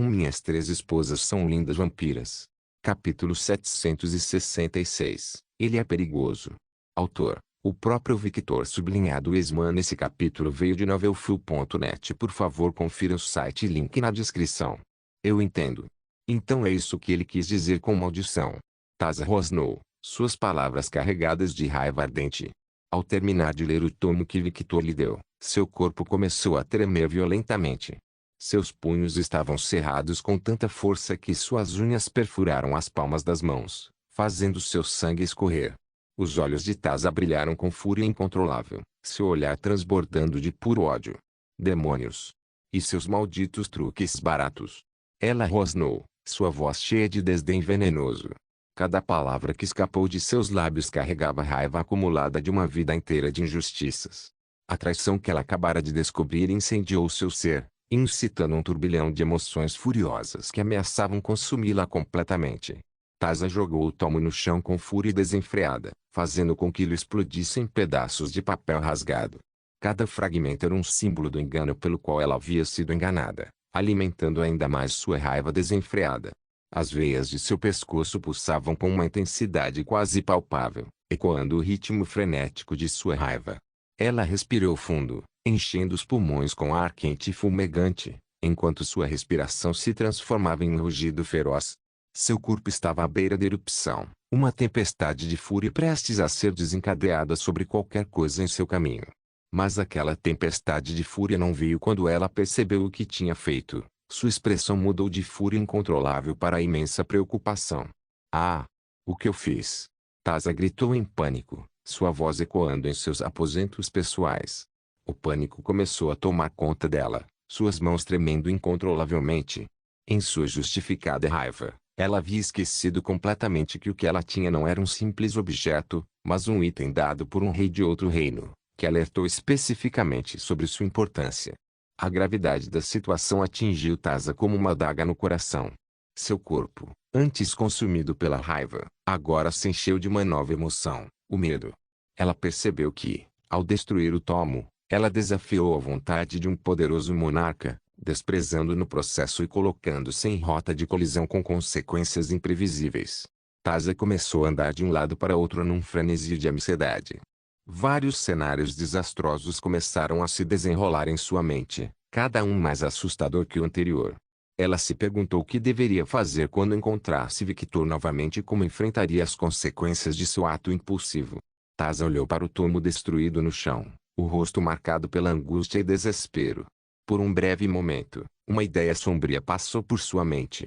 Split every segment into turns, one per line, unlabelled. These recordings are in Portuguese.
Minhas três esposas são lindas vampiras. Capítulo 766. Ele é perigoso. Autor: o próprio Victor sublinhado Esman. Esse capítulo veio de novelfull.net. Por favor, confira o site e link na descrição. Eu entendo. Então é isso que ele quis dizer com maldição. Taza rosnou, suas palavras carregadas de raiva ardente. Ao terminar de ler o tomo que Victor lhe deu, seu corpo começou a tremer violentamente. Seus punhos estavam cerrados com tanta força que suas unhas perfuraram as palmas das mãos, fazendo seu sangue escorrer. Os olhos de Taza brilharam com fúria incontrolável, seu olhar transbordando de puro ódio. Demônios! E seus malditos truques baratos! Ela rosnou, sua voz cheia de desdém venenoso. Cada palavra que escapou de seus lábios carregava raiva acumulada de uma vida inteira de injustiças. A traição que ela acabara de descobrir incendiou seu ser, incitando um turbilhão de emoções furiosas que ameaçavam consumi-la completamente. Taza jogou o tomo no chão com fúria desenfreada, fazendo com que ele explodisse em pedaços de papel rasgado. Cada fragmento era um símbolo do engano pelo qual ela havia sido enganada, alimentando ainda mais sua raiva desenfreada. As veias de seu pescoço pulsavam com uma intensidade quase palpável, ecoando o ritmo frenético de sua raiva. Ela respirou fundo, enchendo os pulmões com ar quente e fumegante, enquanto sua respiração se transformava em um rugido feroz. Seu corpo estava à beira da erupção, uma tempestade de fúria prestes a ser desencadeada sobre qualquer coisa em seu caminho. Mas aquela tempestade de fúria não veio quando ela percebeu o que tinha feito. Sua expressão mudou de fúria incontrolável para a imensa preocupação. Ah! O que eu fiz? Taza gritou em pânico, sua voz ecoando em seus aposentos pessoais. O pânico começou a tomar conta dela, suas mãos tremendo incontrolavelmente. Em sua justificada raiva, ela havia esquecido completamente que o que ela tinha não era um simples objeto, mas um item dado por um rei de outro reino, que alertou especificamente sobre sua importância. A gravidade da situação atingiu Taza como uma adaga no coração. Seu corpo, antes consumido pela raiva, agora se encheu de uma nova emoção, o medo. Ela percebeu que, ao destruir o tomo, ela desafiou a vontade de um poderoso monarca, desprezando no processo e colocando-se em rota de colisão com consequências imprevisíveis. Taza começou a andar de um lado para outro num frenesi de ansiedade. Vários cenários desastrosos começaram a se desenrolar em sua mente, cada um mais assustador que o anterior. Ela se perguntou o que deveria fazer quando encontrasse Victor novamente e como enfrentaria as consequências de seu ato impulsivo. Taza olhou para o tomo destruído no chão, o rosto marcado pela angústia e desespero. Por um breve momento, uma ideia sombria passou por sua mente.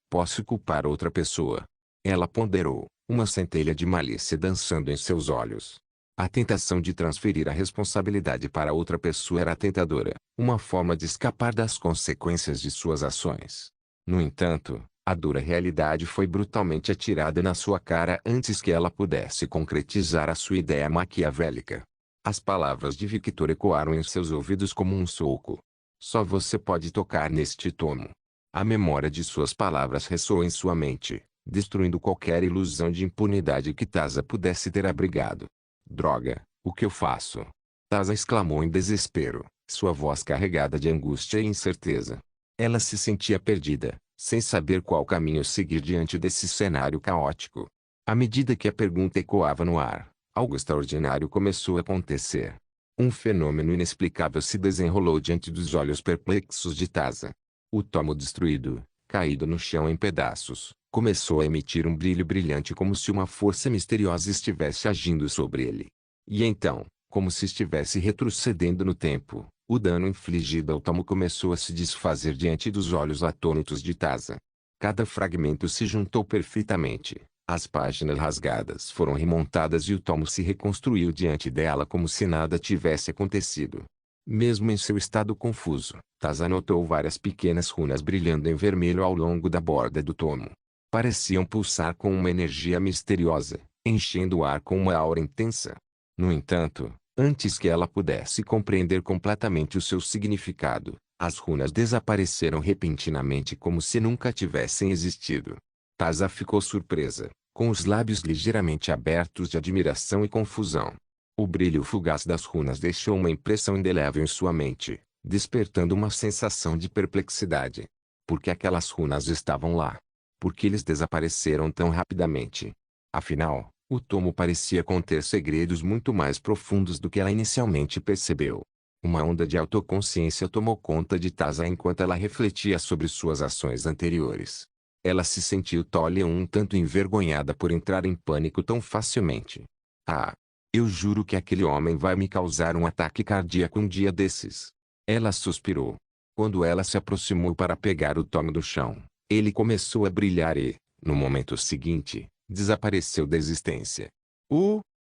Posso culpar outra pessoa? Ela ponderou, uma centelha de malícia dançando em seus olhos. A tentação de transferir a responsabilidade para outra pessoa era tentadora, uma forma de escapar das consequências de suas ações. No entanto, a dura realidade foi brutalmente atirada na sua cara antes que ela pudesse concretizar a sua ideia maquiavélica. As palavras de Victor ecoaram em seus ouvidos como um soco. Só você pode tocar neste tomo. A memória de suas palavras ressoou em sua mente, destruindo qualquer ilusão de impunidade que Taza pudesse ter abrigado. Droga, o que eu faço? Taza exclamou em desespero, sua voz carregada de angústia e incerteza. Ela se sentia perdida, sem saber qual caminho seguir diante desse cenário caótico. À medida que a pergunta ecoava no ar, algo extraordinário começou a acontecer. Um fenômeno inexplicável se desenrolou diante dos olhos perplexos de Taza. O tomo destruído, caído no chão em pedaços, começou a emitir um brilho brilhante como se uma força misteriosa estivesse agindo sobre ele. E então, como se estivesse retrocedendo no tempo, o dano infligido ao tomo começou a se desfazer diante dos olhos atônitos de Taza. Cada fragmento se juntou perfeitamente, as páginas rasgadas foram remontadas e o tomo se reconstruiu diante dela como se nada tivesse acontecido. Mesmo em seu estado confuso, Taza notou várias pequenas runas brilhando em vermelho ao longo da borda do tomo. Pareciam pulsar com uma energia misteriosa, enchendo o ar com uma aura intensa. No entanto, antes que ela pudesse compreender completamente o seu significado, as runas desapareceram repentinamente como se nunca tivessem existido. Taza ficou surpresa, com os lábios ligeiramente abertos de admiração e confusão. O brilho fugaz das runas deixou uma impressão indelével em sua mente, despertando uma sensação de perplexidade. Por que aquelas runas estavam lá? Por que eles desapareceram tão rapidamente? Afinal, o tomo parecia conter segredos muito mais profundos do que ela inicialmente percebeu. Uma onda de autoconsciência tomou conta de Taza enquanto ela refletia sobre suas ações anteriores. Ela se sentiu tole e um tanto envergonhada por entrar em pânico tão facilmente. Ah! Eu juro que aquele homem vai me causar um ataque cardíaco um dia desses. Ela suspirou. Quando ela se aproximou para pegar o tomo do chão, ele começou a brilhar e, no momento seguinte, desapareceu da existência.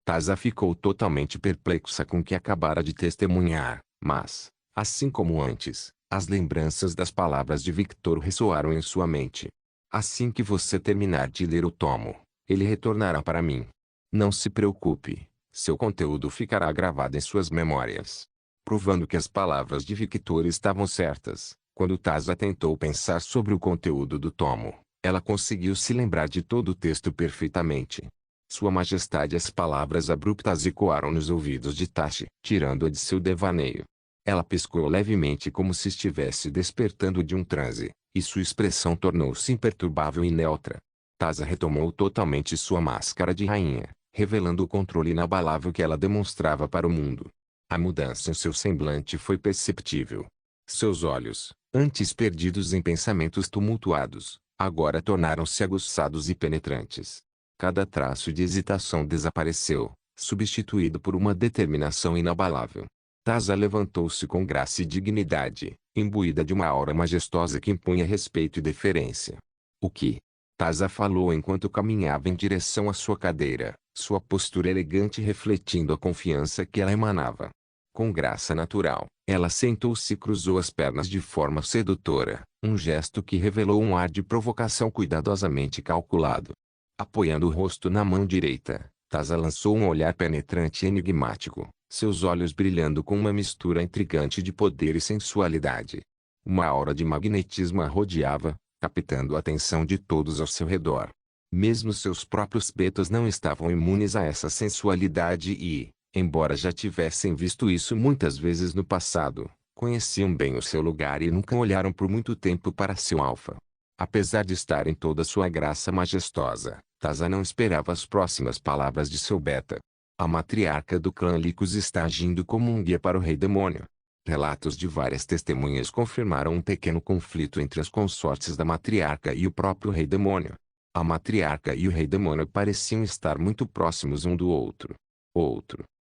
Taza ficou totalmente perplexa com o que acabara de testemunhar, mas, assim como antes, as lembranças das palavras de Victor ressoaram em sua mente. Assim que você terminar de ler o tomo, ele retornará para mim. Não se preocupe, seu conteúdo ficará gravado em suas memórias. Provando que as palavras de Victor estavam certas, quando Taza tentou pensar sobre o conteúdo do tomo, ela conseguiu se lembrar de todo o texto perfeitamente. Sua Majestade, as palavras abruptas ecoaram nos ouvidos de Tashi, tirando-a de seu devaneio. Ela piscou levemente como se estivesse despertando de um transe, e sua expressão tornou-se imperturbável e neutra. Taza retomou totalmente sua máscara de rainha, revelando o controle inabalável que ela demonstrava para o mundo. A mudança em seu semblante foi perceptível. Seus olhos, antes perdidos em pensamentos tumultuados, agora tornaram-se aguçados e penetrantes. Cada traço de hesitação desapareceu, substituído por uma determinação inabalável. Taza levantou-se com graça e dignidade, imbuída de uma aura majestosa que impunha respeito e deferência. O que? Taza falou enquanto caminhava em direção à sua cadeira, sua postura elegante refletindo a confiança que ela emanava. Com graça natural, ela sentou-se e cruzou as pernas de forma sedutora, um gesto que revelou um ar de provocação cuidadosamente calculado. Apoiando o rosto na mão direita, Taza lançou um olhar penetrante e enigmático, seus olhos brilhando com uma mistura intrigante de poder e sensualidade. Uma aura de magnetismo a rodeava, captando a atenção de todos ao seu redor. Mesmo seus próprios betas não estavam imunes a essa sensualidade e, embora já tivessem visto isso muitas vezes no passado, conheciam bem o seu lugar e nunca olharam por muito tempo para seu alfa. Apesar de estar em toda sua graça majestosa, Taza não esperava as próximas palavras de seu beta. A matriarca do clã Lycos está agindo como um guia para o Rei Demônio. Relatos de várias testemunhas confirmaram um pequeno conflito entre as consortes da matriarca e o próprio Rei Demônio. A matriarca e o Rei Demônio pareciam estar muito próximos um do outro.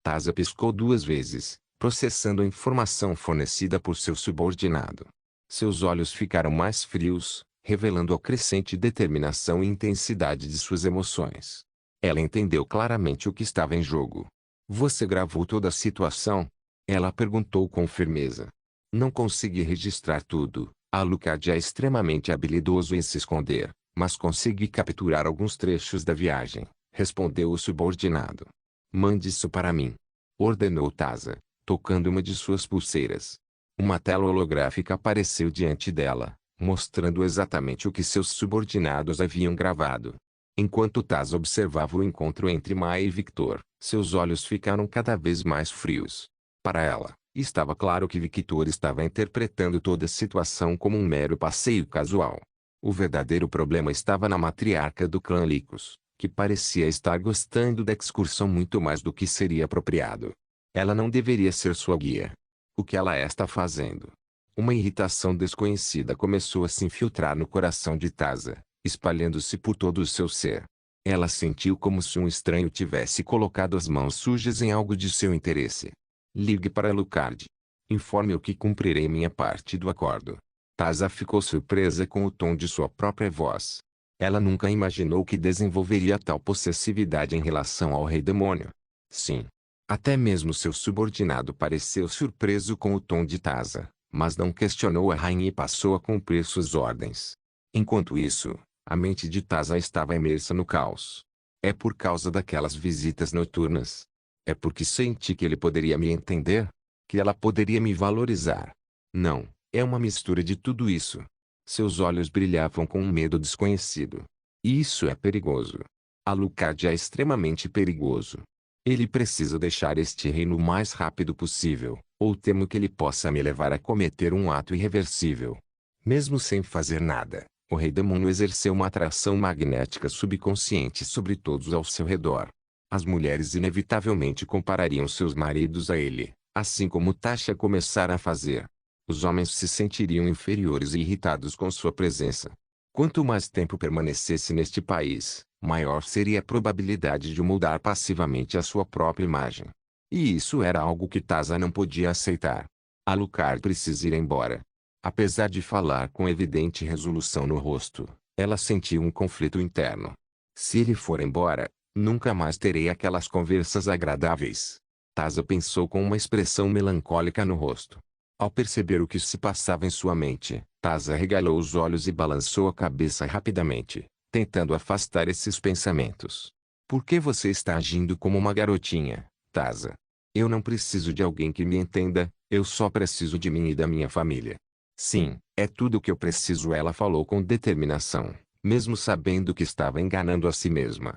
Taza piscou 2 vezes, processando a informação fornecida por seu subordinado. Seus olhos ficaram mais frios, revelando a crescente determinação e intensidade de suas emoções. Ela entendeu claramente o que estava em jogo. Você gravou toda a situação? Ela perguntou com firmeza. Não consegui registrar tudo. Alucard é extremamente habilidoso em se esconder, mas consegui capturar alguns trechos da viagem, respondeu o subordinado. Mande isso para mim, ordenou Taza, tocando uma de suas pulseiras. Uma tela holográfica apareceu diante dela, mostrando exatamente o que seus subordinados haviam gravado. Enquanto Taza observava o encontro entre Maia e Victor, seus olhos ficaram cada vez mais frios. Para ela, estava claro que Victor estava interpretando toda a situação como um mero passeio casual. O verdadeiro problema estava na matriarca do clã Lycos, que parecia estar gostando da excursão muito mais do que seria apropriado. Ela não deveria ser sua guia. O que ela está fazendo? Uma irritação desconhecida começou a se infiltrar no coração de Taza, espalhando-se por todo o seu ser. Ela sentiu como se um estranho tivesse colocado as mãos sujas em algo de seu interesse. Ligue para Alucard. Informe-o que cumprirei minha parte do acordo. Taza ficou surpresa com o tom de sua própria voz. Ela nunca imaginou que desenvolveria tal possessividade em relação ao Rei Demônio. Sim. Até mesmo seu subordinado pareceu surpreso com o tom de Taza, mas não questionou a rainha e passou a cumprir suas ordens. Enquanto isso, a mente de Taza estava imersa no caos. É por causa daquelas visitas noturnas. É porque senti que ele poderia me entender? Que ela poderia me valorizar? Não, é uma mistura de tudo isso. Seus olhos brilhavam com um medo desconhecido. E isso é perigoso. Alucard é extremamente perigoso. Ele precisa deixar este reino o mais rápido possível, Ou temo que ele possa me levar a cometer um ato irreversível. Mesmo sem fazer nada, o rei demônio exerceu uma atração magnética subconsciente sobre todos ao seu redor. As mulheres inevitavelmente comparariam seus maridos a ele, assim como Tasha começara a fazer. Os homens se sentiriam inferiores e irritados com sua presença. Quanto mais tempo permanecesse neste país, maior seria a probabilidade de mudar passivamente a sua própria imagem. E isso era algo que Tasha não podia aceitar. Alucard precisa ir embora. Apesar de falar com evidente resolução no rosto, ela sentiu um conflito interno. Se ele for embora, nunca mais terei aquelas conversas agradáveis. Tasha pensou com uma expressão melancólica no rosto. Ao perceber o que se passava em sua mente, Tasha arregalou os olhos e balançou a cabeça rapidamente, tentando afastar esses pensamentos. Por que você está agindo como uma garotinha, Tasha? Eu não preciso de alguém que me entenda, eu só preciso de mim e da minha família. Sim, é tudo o que eu preciso, ela falou com determinação, mesmo sabendo que estava enganando a si mesma.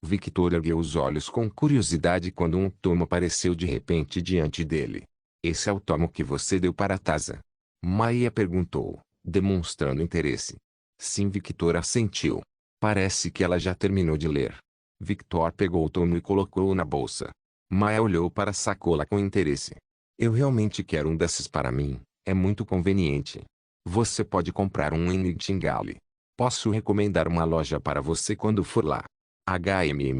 Victor ergueu os olhos com curiosidade quando um tomo apareceu de repente diante dele. Esse é o tomo que você deu para Tasha? Maia perguntou, demonstrando interesse. Sim, Victor assentiu. Parece que ela já terminou de ler. Victor pegou o tomo e colocou-o na bolsa. Maia olhou para a sacola com interesse. Eu realmente quero um desses para mim, é muito conveniente. Você pode comprar um em Nightingale. Posso recomendar uma loja para você quando for lá.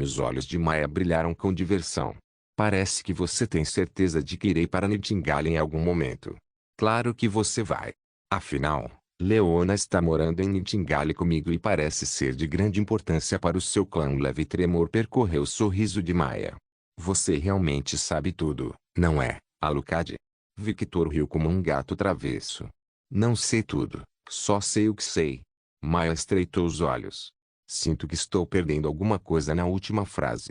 Os olhos de Maia brilharam com diversão. Parece que você tem certeza de que irei para Nightingale em algum momento. Claro que você vai. Afinal, Leona está morando em Nightingale comigo e parece ser de grande importância para o seu clã. Um leve tremor percorreu o sorriso de Maia. Você realmente sabe tudo, não é, Alucard? Victor riu como um gato travesso. Não sei tudo, só sei o que sei. Maia estreitou os olhos. Sinto que estou perdendo alguma coisa na última frase.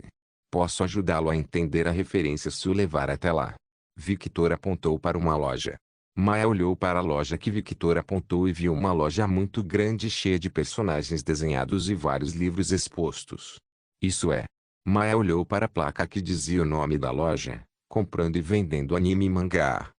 Posso ajudá-lo a entender a referência se o levar até lá. Victor apontou para uma loja. Maia olhou para a loja que Victor apontou e viu uma loja muito grande cheia de personagens desenhados e vários livros expostos. Isso é. Maia olhou para a placa que dizia o nome da loja, comprando e vendendo anime e mangá.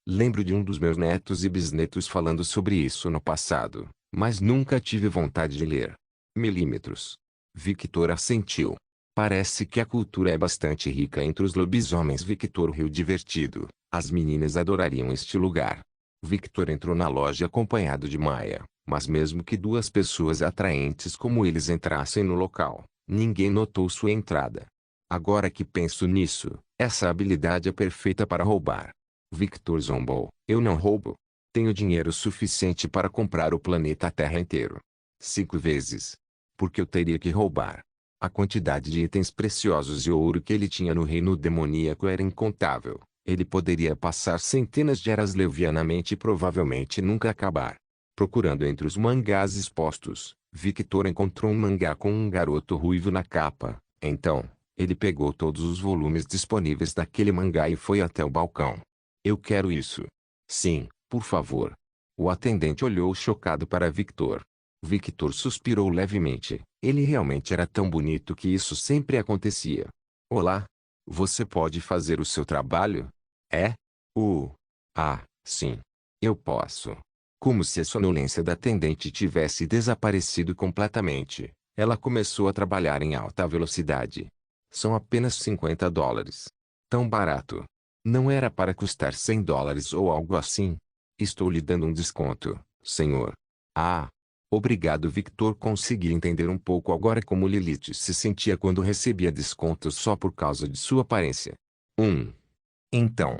Lembro de um dos meus netos e bisnetos falando sobre isso no passado, mas nunca tive vontade de ler. Milímetros. Victor assentiu. Parece que a cultura é bastante rica entre os lobisomens. Victor riu divertido. As meninas adorariam este lugar. Victor entrou na loja acompanhado de Maia, mas mesmo que duas pessoas atraentes como eles entrassem no local, ninguém notou sua entrada. Agora que penso nisso, essa habilidade é perfeita para roubar. Victor zombou. Eu não roubo. Tenho dinheiro suficiente para comprar o planeta Terra inteiro. 5 vezes. Porque eu teria que roubar? A quantidade de itens preciosos e ouro que ele tinha no reino demoníaco era incontável. Ele poderia passar centenas de eras levianamente e provavelmente nunca acabar. Procurando entre os mangás expostos, Victor encontrou um mangá com um garoto ruivo na capa. Então, ele pegou todos os volumes disponíveis daquele mangá e foi até o balcão. Eu quero isso. Sim, por favor. O atendente olhou chocado para Victor. Victor suspirou levemente. Ele realmente era tão bonito que isso sempre acontecia. Olá. Você pode fazer o seu trabalho? É? Sim. Eu posso. Como se a sonolência da atendente tivesse desaparecido completamente, ela começou a trabalhar em alta velocidade. São apenas $50. Tão barato. Não era para custar $100 ou algo assim? Estou lhe dando um desconto, senhor. Obrigado. Victor conseguia entender um pouco agora como Lilith se sentia quando recebia descontos só por causa de sua aparência. Então,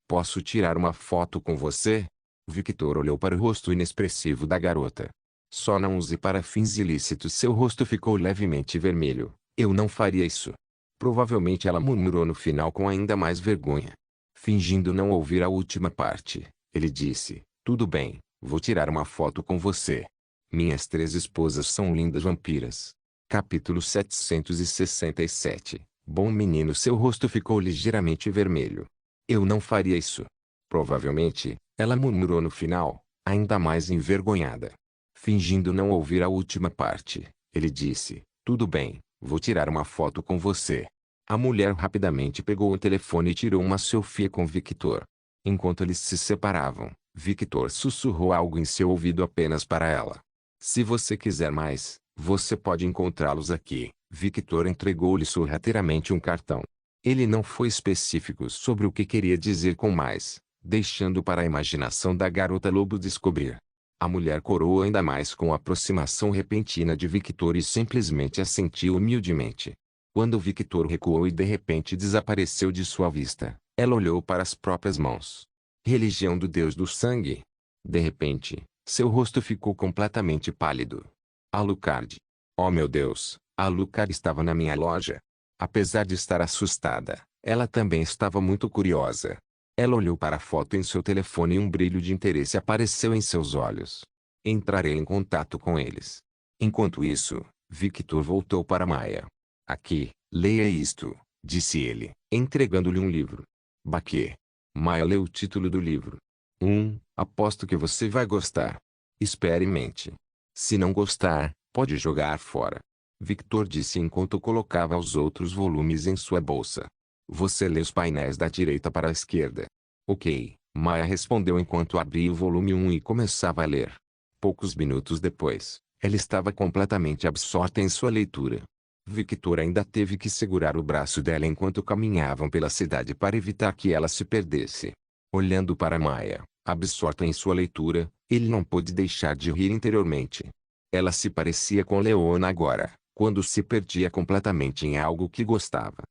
posso tirar uma foto com você? Victor olhou para o rosto inexpressivo da garota. Só não use para fins ilícitos. Seu rosto ficou levemente vermelho. Eu não faria isso. Provavelmente ela murmurou no final com ainda mais vergonha. Fingindo não ouvir a última parte, ele disse, tudo bem, vou tirar uma foto com você. Minhas 3 esposas são lindas vampiras. Capítulo 767. Bom menino, seu rosto ficou ligeiramente vermelho. Eu não faria isso. Provavelmente, ela murmurou no final, ainda mais envergonhada. Fingindo não ouvir a última parte, ele disse, tudo bem, vou tirar uma foto com você. A mulher rapidamente pegou o telefone e tirou uma selfie com Victor. Enquanto eles se separavam, Victor sussurrou algo em seu ouvido apenas para ela. Se você quiser mais, você pode encontrá-los aqui. Victor entregou-lhe sorrateiramente um cartão. Ele não foi específico sobre o que queria dizer com mais, deixando para a imaginação da garota lobo descobrir. A mulher coroou ainda mais com a aproximação repentina de Victor e simplesmente assentiu humildemente. Quando Victor recuou e de repente desapareceu de sua vista, ela olhou para as próprias mãos. Religião do Deus do Sangue. De repente, seu rosto ficou completamente pálido. Alucard. Oh meu Deus, Alucard estava na minha loja. Apesar de estar assustada, ela também estava muito curiosa. Ela olhou para a foto em seu telefone e um brilho de interesse apareceu em seus olhos. Entrarei em contato com eles. Enquanto isso, Victor voltou para Maya. Aqui, leia isto, disse ele, entregando-lhe um livro. Baque. Maya leu o título do livro. Aposto que você vai gostar. Experimente. Se não gostar, pode jogar fora. Victor disse enquanto colocava os outros volumes em sua bolsa. Você lê os painéis da direita para a esquerda. Ok, Maya respondeu enquanto abria o volume 1 e começava a ler. Poucos minutos depois, ela estava completamente absorta em sua leitura. Victor ainda teve que segurar o braço dela enquanto caminhavam pela cidade para evitar que ela se perdesse. Olhando para Maya, absorta em sua leitura, ele não pôde deixar de rir interiormente. Ela se parecia com Leona agora, quando se perdia completamente em algo que gostava.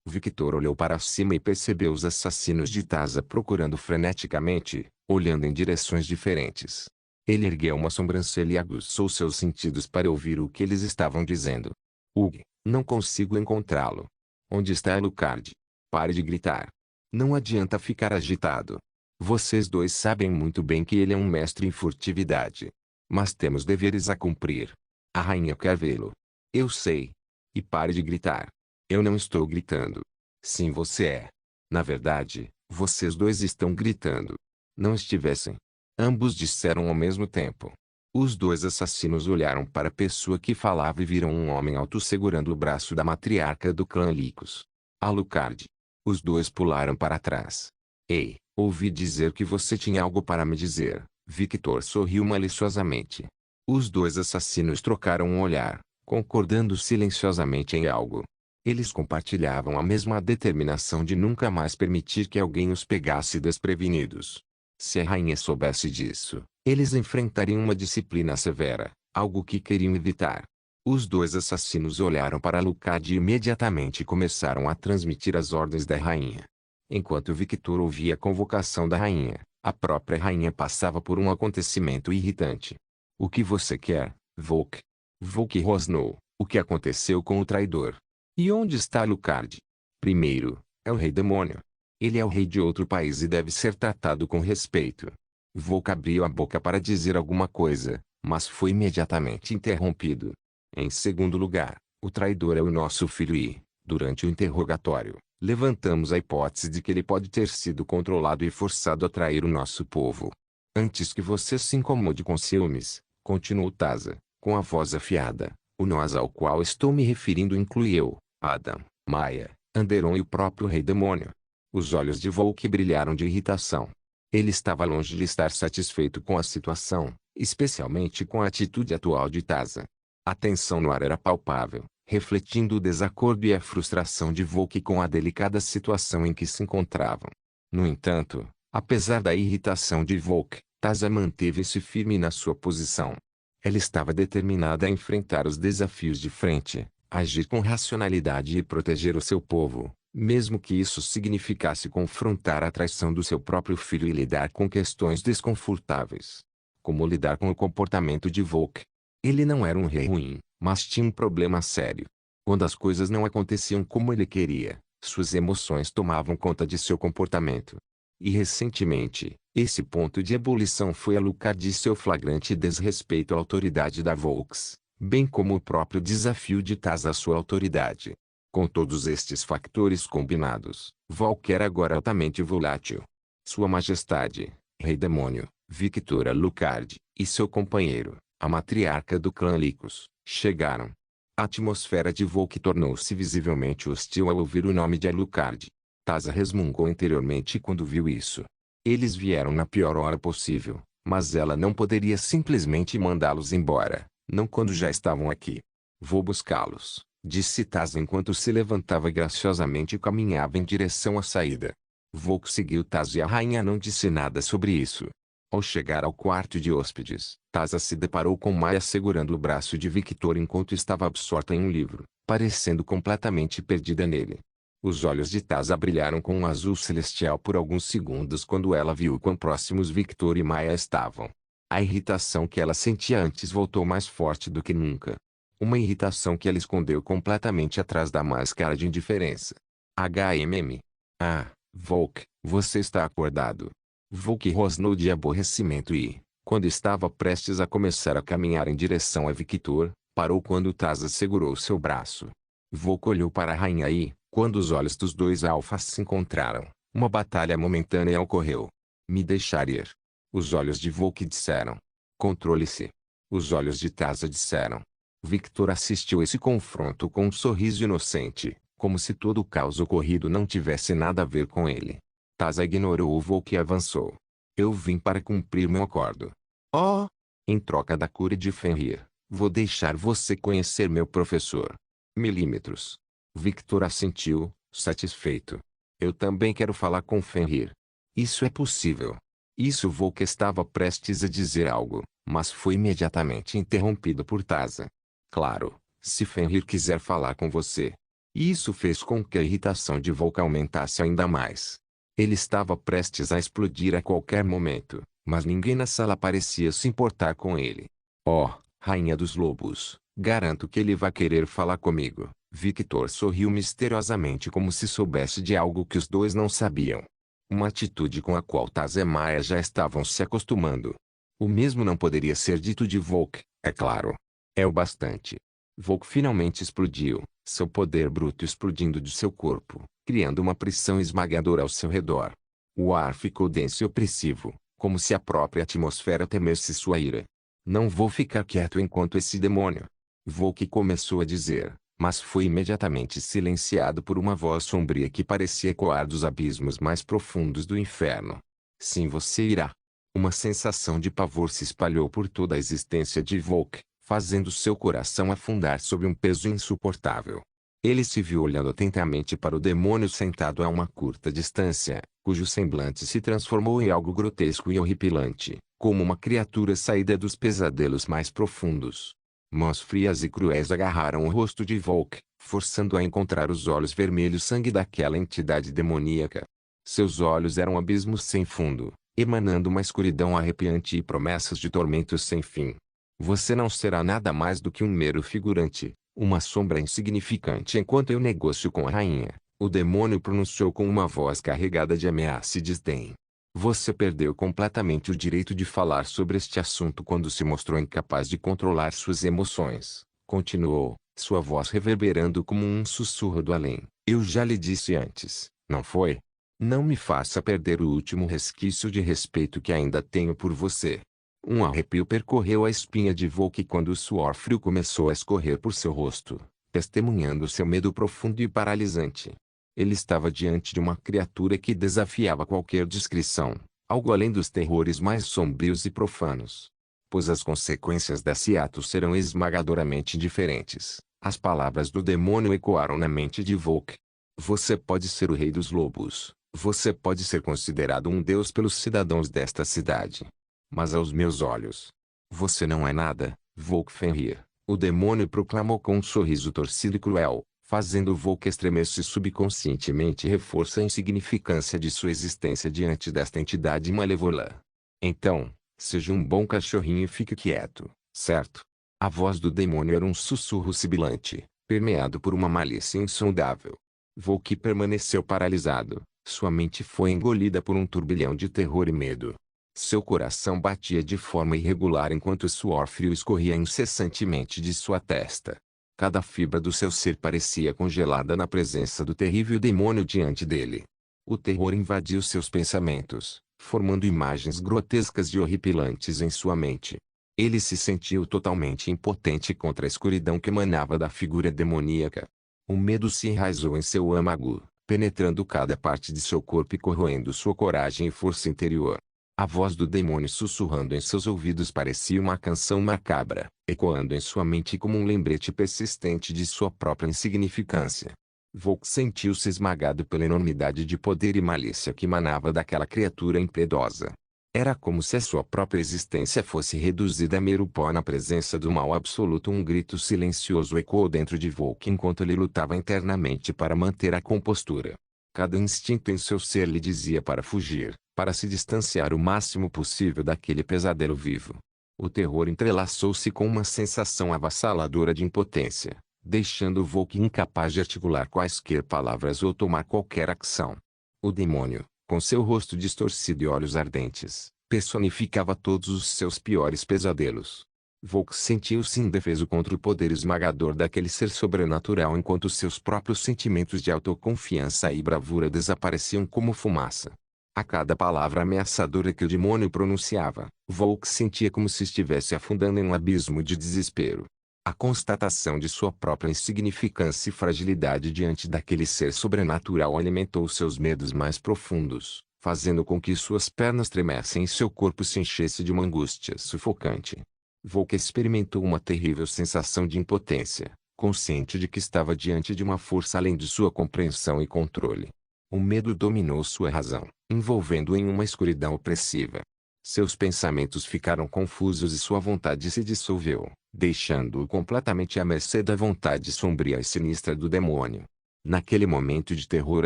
Victor olhou para cima e percebeu os assassinos de Taza procurando freneticamente, olhando em direções diferentes. Ele ergueu uma sobrancelha e aguçou seus sentidos para ouvir o que eles estavam dizendo. Hugh, não consigo encontrá-lo. Onde está Alucard? Pare de gritar. Não adianta ficar agitado. Vocês dois sabem muito bem que ele é um mestre em furtividade. Mas temos deveres a cumprir. A rainha quer vê-lo. Eu sei. E pare de gritar. Eu não estou gritando. Sim, você é. Na verdade, vocês dois estão gritando. Não estivessem. Ambos disseram ao mesmo tempo. Os dois assassinos olharam para a pessoa que falava e viram um homem alto segurando o braço da matriarca do clã Lycos. Alucard. Os dois pularam para trás. Ei, ouvi dizer que você tinha algo para me dizer. Victor sorriu maliciosamente. Os dois assassinos trocaram um olhar, concordando silenciosamente em algo. Eles compartilhavam a mesma determinação de nunca mais permitir que alguém os pegasse desprevenidos. Se a rainha soubesse disso, eles enfrentariam uma disciplina severa, algo que queriam evitar. Os dois assassinos olharam para Alucard e imediatamente começaram a transmitir as ordens da rainha. Enquanto Victor ouvia a convocação da rainha, a própria rainha passava por um acontecimento irritante. O que você quer, Volk? Volk rosnou. O que aconteceu com o traidor? E onde está Alucard? Primeiro, é o rei demônio. Ele é o rei de outro país e deve ser tratado com respeito. Volk abriu a boca para dizer alguma coisa, mas foi imediatamente interrompido. Em segundo lugar, o traidor é o nosso filho e, durante o interrogatório, levantamos a hipótese de que ele pode ter sido controlado e forçado a trair o nosso povo. Antes que você se incomode com ciúmes, continuou Taza, com a voz afiada, o nós ao qual estou me referindo inclui eu, Adam, Maya, Anderon e o próprio rei demônio. Os olhos de Volk brilharam de irritação. Ele estava longe de estar satisfeito com a situação, especialmente com a atitude atual de Taza. A tensão no ar era palpável, refletindo o desacordo e a frustração de Volk com a delicada situação em que se encontravam. No entanto, apesar da irritação de Volk, Taza manteve-se firme na sua posição. Ela estava determinada a enfrentar os desafios de frente, agir com racionalidade e proteger o seu povo, mesmo que isso significasse confrontar a traição do seu próprio filho e lidar com questões desconfortáveis. Como lidar com o comportamento de Volk? Ele não era um rei ruim, mas tinha um problema sério. Quando as coisas não aconteciam como ele queria, suas emoções tomavam conta de seu comportamento. E recentemente, esse ponto de ebulição foi Alucard e seu flagrante desrespeito à autoridade da Volks, bem como o próprio desafio de Taza à sua autoridade. Com todos estes factores combinados, Volk era agora altamente volátil. Sua Majestade, Rei Demônio, Victor Alucard, e seu companheiro, a matriarca do clã Lycos, chegaram. A atmosfera de Volk tornou-se visivelmente hostil ao ouvir o nome de Alucard. Taza resmungou interiormente quando viu isso. Eles vieram na pior hora possível, mas ela não poderia simplesmente mandá-los embora, não quando já estavam aqui. Vou buscá-los, disse Taza enquanto se levantava graciosamente e caminhava em direção à saída. Volk seguiu Taza e a rainha não disse nada sobre isso. Ao chegar ao quarto de hóspedes, Taza se deparou com Maya segurando o braço de Victor enquanto estava absorta em um livro, parecendo completamente perdida nele. Os olhos de Taza brilharam com um azul celestial por alguns segundos quando ela viu quão próximos Victor e Maya estavam. A irritação que ela sentia antes voltou mais forte do que nunca. Uma irritação que ela escondeu completamente atrás da máscara de indiferença. Ah, Volk, você está acordado. Volk rosnou de aborrecimento e, quando estava prestes a começar a caminhar em direção a Victor, parou quando Taza segurou seu braço. Volk olhou para a rainha e, quando os olhos dos dois alfas se encontraram, uma batalha momentânea ocorreu. Me deixar ir. Os olhos de Volk disseram. Controle-se. Os olhos de Taza disseram. Victor assistiu esse confronto com um sorriso inocente, como se todo o caos ocorrido não tivesse nada a ver com ele. Taza ignorou o Volk e avançou. Eu vim para cumprir meu acordo. Oh! Em troca da cura de Fenrir, vou deixar você conhecer meu professor. Milímetros. Victor assentiu, satisfeito. Eu também quero falar com Fenrir. Isso é possível. Isso Volk estava prestes a dizer algo, mas foi imediatamente interrompido por Taza. Claro, se Fenrir quiser falar com você. Isso fez com que a irritação de Volk aumentasse ainda mais. Ele estava prestes a explodir a qualquer momento, mas ninguém na sala parecia se importar com ele. Oh, Rainha dos Lobos, garanto que ele vai querer falar comigo. Victor sorriu misteriosamente como se soubesse de algo que os dois não sabiam. Uma atitude com a qual Taza e Maya já estavam se acostumando. O mesmo não poderia ser dito de Volk, é claro. É o bastante. Volk finalmente explodiu, seu poder bruto explodindo de seu corpo, criando uma pressão esmagadora ao seu redor. O ar ficou denso e opressivo, como se a própria atmosfera temesse sua ira. Não vou ficar quieto enquanto esse demônio. Volk começou a dizer, mas foi imediatamente silenciado por uma voz sombria que parecia ecoar dos abismos mais profundos do inferno. Sim, você irá. Uma sensação de pavor se espalhou por toda a existência de Volk, fazendo seu coração afundar sob um peso insuportável. Ele se viu olhando atentamente para o demônio sentado a uma curta distância, cujo semblante se transformou em algo grotesco e horripilante, como uma criatura saída dos pesadelos mais profundos. Mãos frias e cruéis agarraram o rosto de Volk, forçando-a a encontrar os olhos vermelhos sangue daquela entidade demoníaca. Seus olhos eram abismos sem fundo, emanando uma escuridão arrepiante e promessas de tormentos sem fim. Você não será nada mais do que um mero figurante, uma sombra insignificante enquanto eu negocio com a rainha, o demônio pronunciou com uma voz carregada de ameaça e desdém. Você perdeu completamente o direito de falar sobre este assunto quando se mostrou incapaz de controlar suas emoções, continuou, sua voz reverberando como um sussurro do além. Eu já lhe disse antes, não foi? Não me faça perder o último resquício de respeito que ainda tenho por você. Um arrepio percorreu a espinha de Volk quando o suor frio começou a escorrer por seu rosto, testemunhando seu medo profundo e paralisante. Ele estava diante de uma criatura que desafiava qualquer descrição, algo além dos terrores mais sombrios e profanos. Pois as consequências desse ato serão esmagadoramente diferentes. As palavras do demônio ecoaram na mente de Volk. Você pode ser o rei dos lobos, você pode ser considerado um deus pelos cidadãos desta cidade. Mas aos meus olhos, você não é nada, Volk Fenrir, o demônio proclamou com um sorriso torcido e cruel, fazendo Volk estremecer subconscientemente reforça a insignificância de sua existência diante desta entidade malévola. Então, seja um bom cachorrinho e fique quieto, certo? A voz do demônio era um sussurro sibilante, permeado por uma malícia insondável. Volk permaneceu paralisado, sua mente foi engolida por um turbilhão de terror e medo. Seu coração batia de forma irregular enquanto o suor frio escorria incessantemente de sua testa. Cada fibra do seu ser parecia congelada na presença do terrível demônio diante dele. O terror invadiu seus pensamentos, formando imagens grotescas e horripilantes em sua mente. Ele se sentiu totalmente impotente contra a escuridão que emanava da figura demoníaca. O medo se enraizou em seu âmago, penetrando cada parte de seu corpo e corroendo sua coragem e força interior. A voz do demônio sussurrando em seus ouvidos parecia uma canção macabra, ecoando em sua mente como um lembrete persistente de sua própria insignificância. Volk sentiu-se esmagado pela enormidade de poder e malícia que emanava daquela criatura impiedosa. Era como se a sua própria existência fosse reduzida a mero pó na presença do mal absoluto. Um grito silencioso ecoou dentro de Volk enquanto ele lutava internamente para manter a compostura. Cada instinto em seu ser lhe dizia para fugir, para se distanciar o máximo possível daquele pesadelo vivo. O terror entrelaçou-se com uma sensação avassaladora de impotência, deixando Volk incapaz de articular quaisquer palavras ou tomar qualquer ação. O demônio, com seu rosto distorcido e olhos ardentes, personificava todos os seus piores pesadelos. Volk sentiu-se indefeso contra o poder esmagador daquele ser sobrenatural enquanto seus próprios sentimentos de autoconfiança e bravura desapareciam como fumaça. A cada palavra ameaçadora que o demônio pronunciava, Volk sentia como se estivesse afundando em um abismo de desespero. A constatação de sua própria insignificância e fragilidade diante daquele ser sobrenatural alimentou seus medos mais profundos, fazendo com que suas pernas tremessem e seu corpo se enchesse de uma angústia sufocante. Volk experimentou uma terrível sensação de impotência, consciente de que estava diante de uma força além de sua compreensão e controle. O medo dominou sua razão, envolvendo-o em uma escuridão opressiva. Seus pensamentos ficaram confusos e sua vontade se dissolveu, deixando-o completamente à mercê da vontade sombria e sinistra do demônio. Naquele momento de terror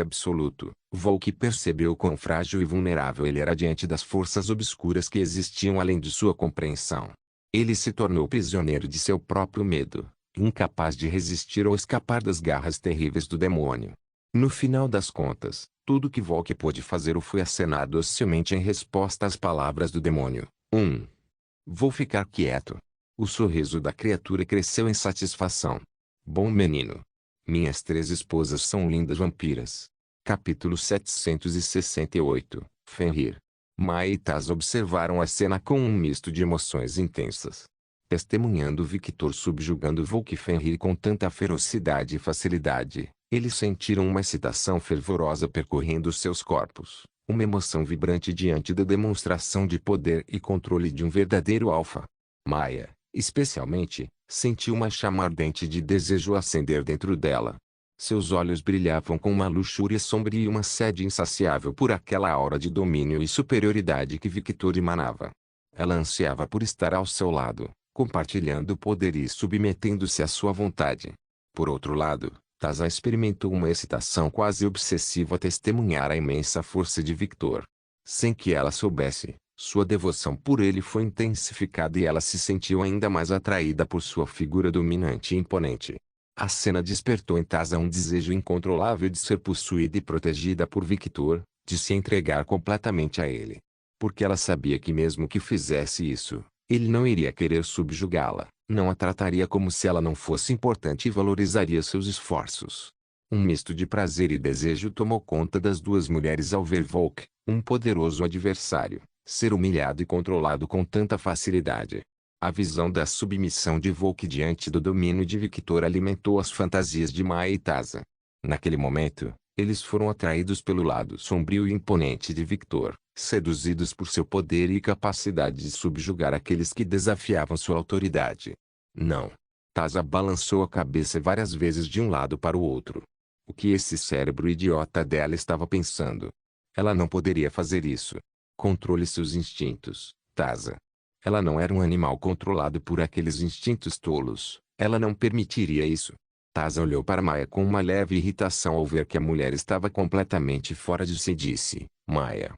absoluto, Volk percebeu quão frágil e vulnerável ele era diante das forças obscuras que existiam além de sua compreensão. Ele se tornou prisioneiro de seu próprio medo, incapaz de resistir ou escapar das garras terríveis do demônio. No final das contas, tudo que Volk pôde fazer foi acenar docilmente em resposta às palavras do demônio. Vou ficar quieto. O sorriso da criatura cresceu em satisfação. Bom menino. Minhas 3 esposas são lindas vampiras. Capítulo 768. Fenrir. Mai e Taz observaram a cena com um misto de emoções intensas. Testemunhando Victor subjugando Volk e Fenrir com tanta ferocidade e facilidade, eles sentiram uma excitação fervorosa percorrendo seus corpos, uma emoção vibrante diante da demonstração de poder e controle de um verdadeiro alfa. Maia, especialmente, sentiu uma chama ardente de desejo acender dentro dela. Seus olhos brilhavam com uma luxúria sombria e uma sede insaciável por aquela aura de domínio e superioridade que Victor emanava. Ela ansiava por estar ao seu lado, compartilhando o poder e submetendo-se à sua vontade. Por outro lado, Taza experimentou uma excitação quase obsessiva a testemunhar a imensa força de Victor. Sem que ela soubesse, sua devoção por ele foi intensificada e ela se sentiu ainda mais atraída por sua figura dominante e imponente. A cena despertou em Taza um desejo incontrolável de ser possuída e protegida por Victor, de se entregar completamente a ele. Porque ela sabia que mesmo que fizesse isso, ele não iria querer subjugá-la, não a trataria como se ela não fosse importante e valorizaria seus esforços. Um misto de prazer e desejo tomou conta das duas mulheres ao ver Volk, um poderoso adversário, ser humilhado e controlado com tanta facilidade. A visão da submissão de Volk diante do domínio de Victor alimentou as fantasias de Mai e Taza. Naquele momento, eles foram atraídos pelo lado sombrio e imponente de Victor, seduzidos por seu poder e capacidade de subjugar aqueles que desafiavam sua autoridade. Não. Taza balançou a cabeça várias vezes de um lado para o outro. O que esse cérebro idiota dela estava pensando? Ela não poderia fazer isso. Controle seus instintos, Taza. Ela não era um animal controlado por aqueles instintos tolos. Ela não permitiria isso. Taza olhou para Maia com uma leve irritação ao ver que a mulher estava completamente fora de si e disse: Maia.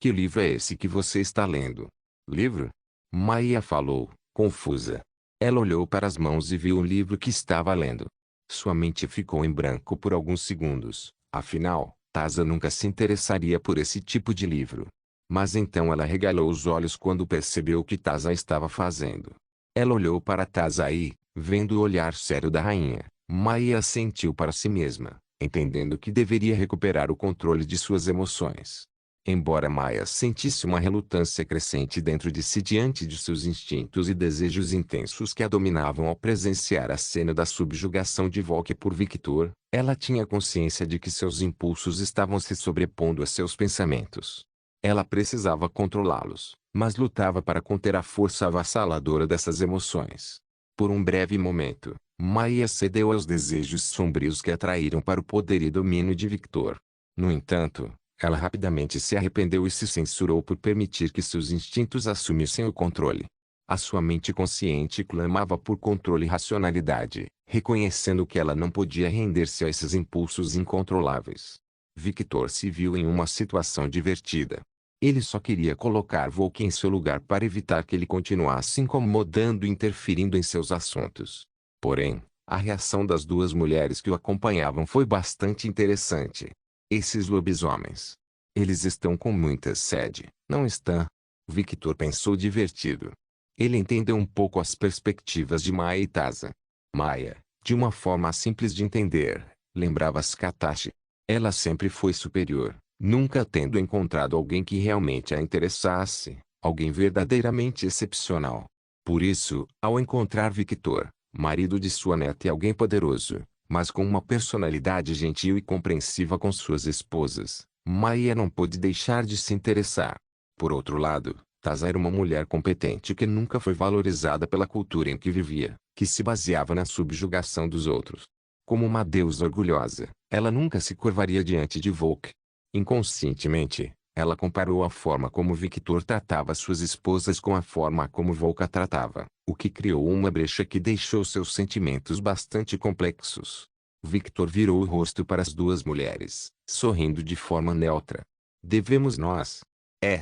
Que livro é esse que você está lendo? Livro? Maia falou, confusa. Ela olhou para as mãos e viu o livro que estava lendo. Sua mente ficou em branco por alguns segundos. Afinal, Taza nunca se interessaria por esse tipo de livro. Mas então ela regalou os olhos quando percebeu o que Taza estava fazendo. Ela olhou para Taza e, vendo o olhar sério da rainha, Maia assentiu para si mesma, entendendo que deveria recuperar o controle de suas emoções. Embora Maya sentisse uma relutância crescente dentro de si diante de seus instintos e desejos intensos que a dominavam ao presenciar a cena da subjugação de Volk por Victor, ela tinha consciência de que seus impulsos estavam se sobrepondo a seus pensamentos. Ela precisava controlá-los, mas lutava para conter a força avassaladora dessas emoções. Por um breve momento, Maya cedeu aos desejos sombrios que atraíram para o poder e domínio de Victor. No entanto, ela rapidamente se arrependeu e se censurou por permitir que seus instintos assumissem o controle. A sua mente consciente clamava por controle e racionalidade, reconhecendo que ela não podia render-se a esses impulsos incontroláveis. Victor se viu em uma situação divertida. Ele só queria colocar Volk em seu lugar para evitar que ele continuasse incomodando e interferindo em seus assuntos. Porém, a reação das duas mulheres que o acompanhavam foi bastante interessante. Esses lobisomens. Eles estão com muita sede, não estão? Victor pensou divertido. Ele entendeu um pouco as perspectivas de Maya e Taza. Maya, de uma forma simples de entender, lembrava Katashi. Ela sempre foi superior, nunca tendo encontrado alguém que realmente a interessasse, alguém verdadeiramente excepcional. Por isso, ao encontrar Victor, marido de sua neta e alguém poderoso, mas com uma personalidade gentil e compreensiva com suas esposas, Maya não pôde deixar de se interessar. Por outro lado, Taza era uma mulher competente que nunca foi valorizada pela cultura em que vivia, que se baseava na subjugação dos outros. Como uma deusa orgulhosa, ela nunca se curvaria diante de Volk. Inconscientemente, ela comparou a forma como Victor tratava suas esposas com a forma como Volk a tratava, o que criou uma brecha que deixou seus sentimentos bastante complexos. Victor virou o rosto para as duas mulheres, sorrindo de forma neutra. Devemos nós?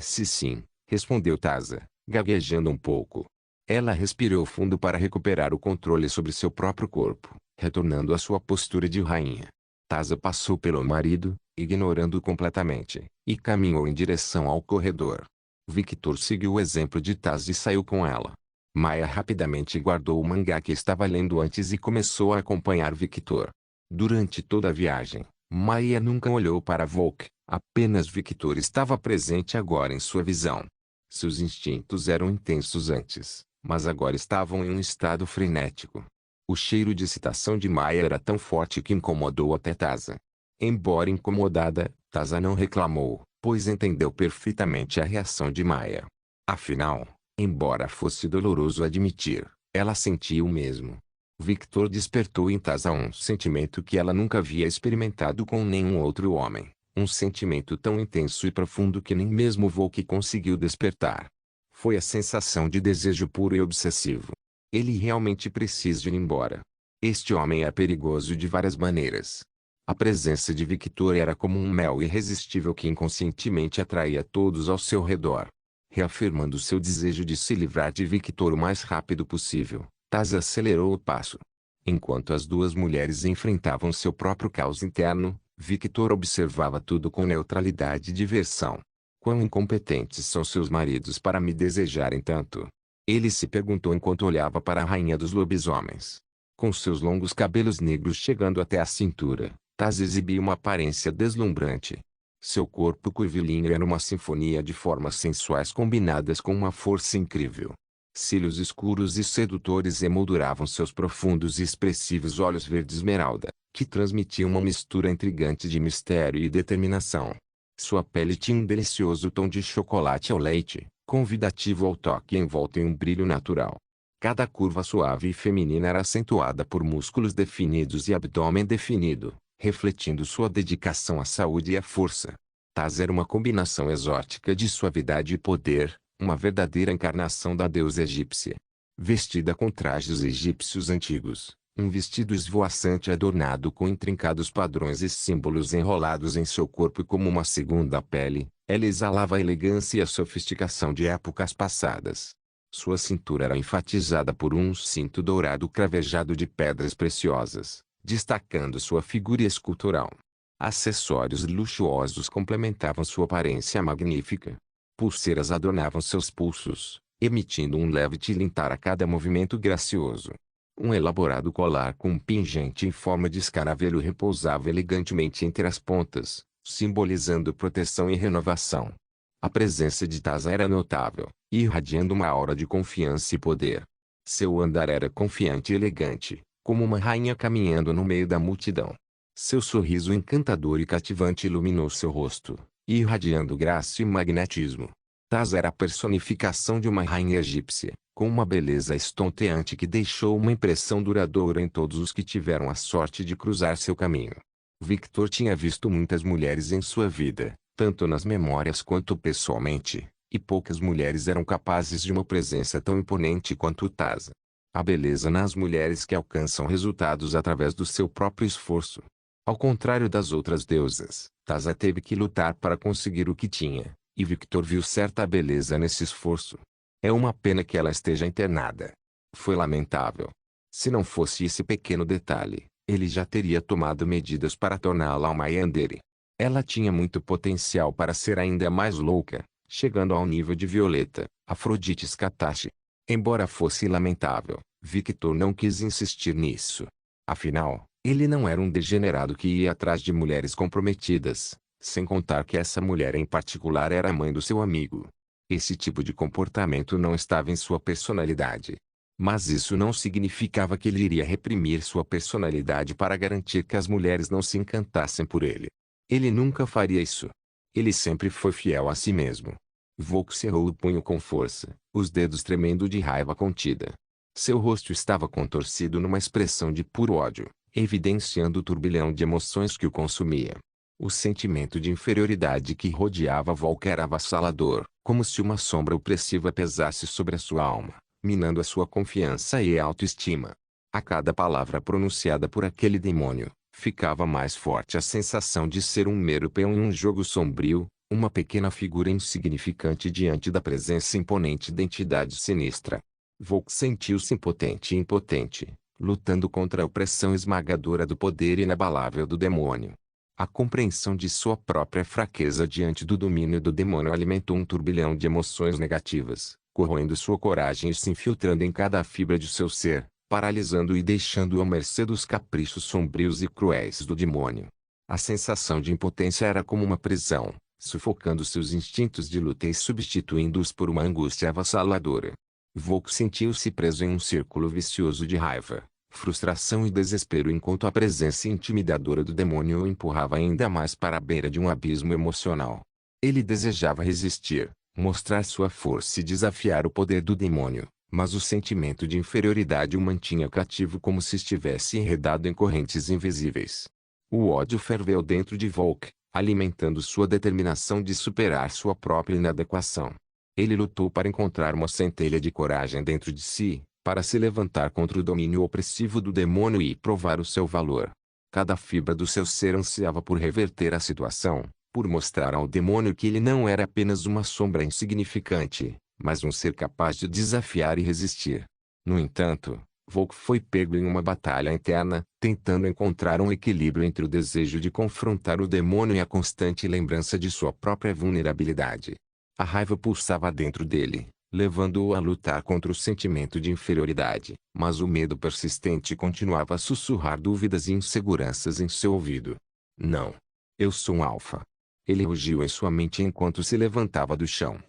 Sim, respondeu Taza, gaguejando um pouco. Ela respirou fundo para recuperar o controle sobre seu próprio corpo, retornando à sua postura de rainha. Taza passou pelo marido, ignorando-o completamente, e caminhou em direção ao corredor. Victor seguiu o exemplo de Taza e saiu com ela. Maya rapidamente guardou o mangá que estava lendo antes e começou a acompanhar Victor. Durante toda a viagem, Maya nunca olhou para Volk, apenas Victor estava presente agora em sua visão. Seus instintos eram intensos antes, mas agora estavam em um estado frenético. O cheiro de excitação de Maya era tão forte que incomodou até Taza. Embora incomodada, Taza não reclamou, pois entendeu perfeitamente a reação de Maya. Afinal, embora fosse doloroso admitir, ela sentia o mesmo. Victor despertou em Taza um sentimento que ela nunca havia experimentado com nenhum outro homem. Um sentimento tão intenso e profundo que nem mesmo Volk conseguiu despertar. Foi a sensação de desejo puro e obsessivo. Ele realmente precisa ir embora. Este homem é perigoso de várias maneiras. A presença de Victor era como um mel irresistível que inconscientemente atraía todos ao seu redor. Reafirmando seu desejo de se livrar de Victor o mais rápido possível, Taza acelerou o passo. Enquanto as duas mulheres enfrentavam seu próprio caos interno, Victor observava tudo com neutralidade e diversão. Quão incompetentes são seus maridos para me desejarem tanto? Ele se perguntou enquanto olhava para a rainha dos lobisomens. Com seus longos cabelos negros chegando até a cintura, Taz exibia uma aparência deslumbrante. Seu corpo curvilíneo era uma sinfonia de formas sensuais combinadas com uma força incrível. Cílios escuros e sedutores emolduravam seus profundos e expressivos olhos verde esmeralda, que transmitiam uma mistura intrigante de mistério e determinação. Sua pele tinha um delicioso tom de chocolate ao leite, convidativo ao toque envolto em um brilho natural. Cada curva suave e feminina era acentuada por músculos definidos e abdômen definido, refletindo sua dedicação à saúde e à força. Taz era uma combinação exótica de suavidade e poder, uma verdadeira encarnação da deusa egípcia. Vestida com trajes egípcios antigos, um vestido esvoaçante adornado com intrincados padrões e símbolos enrolados em seu corpo como uma segunda pele, ela exalava a elegância e a sofisticação de épocas passadas. Sua cintura era enfatizada por um cinto dourado cravejado de pedras preciosas, destacando sua figura escultural. Acessórios luxuosos complementavam sua aparência magnífica. Pulseiras adornavam seus pulsos, emitindo um leve tilintar a cada movimento gracioso. Um elaborado colar com um pingente em forma de escaravelho repousava elegantemente entre as pontas, simbolizando proteção e renovação. A presença de Tasa era notável, irradiando uma aura de confiança e poder. Seu andar era confiante e elegante, como uma rainha caminhando no meio da multidão. Seu sorriso encantador e cativante iluminou seu rosto, irradiando graça e magnetismo. Tasa era a personificação de uma rainha egípcia, com uma beleza estonteante que deixou uma impressão duradoura em todos os que tiveram a sorte de cruzar seu caminho. Victor tinha visto muitas mulheres em sua vida, tanto nas memórias quanto pessoalmente, e poucas mulheres eram capazes de uma presença tão imponente quanto Tasa. A beleza nas mulheres que alcançam resultados através do seu próprio esforço. Ao contrário das outras deusas, Tasa teve que lutar para conseguir o que tinha, e Victor viu certa beleza nesse esforço. É uma pena que ela esteja internada. Foi lamentável. Se não fosse esse pequeno detalhe, ele já teria tomado medidas para torná-la uma yandere. Ela tinha muito potencial para ser ainda mais louca, chegando ao nível de Violeta, Afrodite Scatache. Embora fosse lamentável, Victor não quis insistir nisso. Afinal, ele não era um degenerado que ia atrás de mulheres comprometidas, sem contar que essa mulher em particular era a mãe do seu amigo. Esse tipo de comportamento não estava em sua personalidade. Mas isso não significava que ele iria reprimir sua personalidade para garantir que as mulheres não se encantassem por ele. Ele nunca faria isso. Ele sempre foi fiel a si mesmo. Volk cerrou o punho com força, os dedos tremendo de raiva contida. Seu rosto estava contorcido numa expressão de puro ódio, evidenciando o turbilhão de emoções que o consumia. O sentimento de inferioridade que rodeava Volk era avassalador, como se uma sombra opressiva pesasse sobre a sua alma, minando a sua confiança e autoestima. A cada palavra pronunciada por aquele demônio, ficava mais forte a sensação de ser um mero peão em um jogo sombrio, uma pequena figura insignificante diante da presença imponente da entidade sinistra. Volk sentiu-se impotente e impotente, lutando contra a opressão esmagadora do poder inabalável do demônio. A compreensão de sua própria fraqueza diante do domínio do demônio alimentou um turbilhão de emoções negativas, corroendo sua coragem e se infiltrando em cada fibra de seu ser, paralisando-o e deixando-o à mercê dos caprichos sombrios e cruéis do demônio. A sensação de impotência era como uma prisão, sufocando seus instintos de luta e substituindo-os por uma angústia avassaladora. Volk sentiu-se preso em um círculo vicioso de raiva, frustração e desespero enquanto a presença intimidadora do demônio o empurrava ainda mais para a beira de um abismo emocional. Ele desejava resistir, mostrar sua força e desafiar o poder do demônio, mas o sentimento de inferioridade o mantinha cativo como se estivesse enredado em correntes invisíveis. O ódio ferveu dentro de Volk, alimentando sua determinação de superar sua própria inadequação. Ele lutou para encontrar uma centelha de coragem dentro de si, para se levantar contra o domínio opressivo do demônio e provar o seu valor. Cada fibra do seu ser ansiava por reverter a situação, por mostrar ao demônio que ele não era apenas uma sombra insignificante, mas um ser capaz de desafiar e resistir. No entanto, Volk foi pego em uma batalha interna, tentando encontrar um equilíbrio entre o desejo de confrontar o demônio e a constante lembrança de sua própria vulnerabilidade. A raiva pulsava dentro dele, levando-o a lutar contra o sentimento de inferioridade, mas o medo persistente continuava a sussurrar dúvidas e inseguranças em seu ouvido. Não. Eu sou um alfa. Ele rugiu em sua mente enquanto se levantava do chão.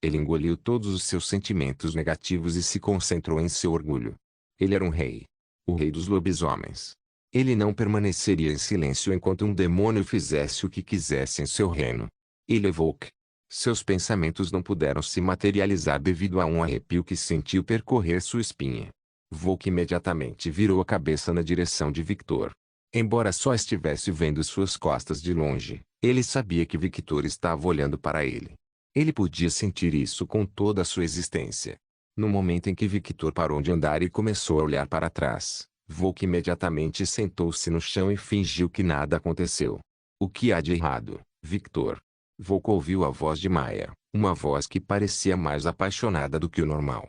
Ele engoliu todos os seus sentimentos negativos e se concentrou em seu orgulho. Ele era um rei. O rei dos lobisomens. Ele não permaneceria em silêncio enquanto um demônio fizesse o que quisesse em seu reino. Ele Volk. Seus pensamentos não puderam se materializar devido a um arrepio que sentiu percorrer sua espinha. Volk imediatamente virou a cabeça na direção de Victor. Embora só estivesse vendo suas costas de longe, ele sabia que Victor estava olhando para ele. Ele podia sentir isso com toda a sua existência. No momento em que Victor parou de andar e começou a olhar para trás, Volk imediatamente sentou-se no chão e fingiu que nada aconteceu. O que há de errado, Victor? Volk ouviu a voz de Maya, uma voz que parecia mais apaixonada do que o normal.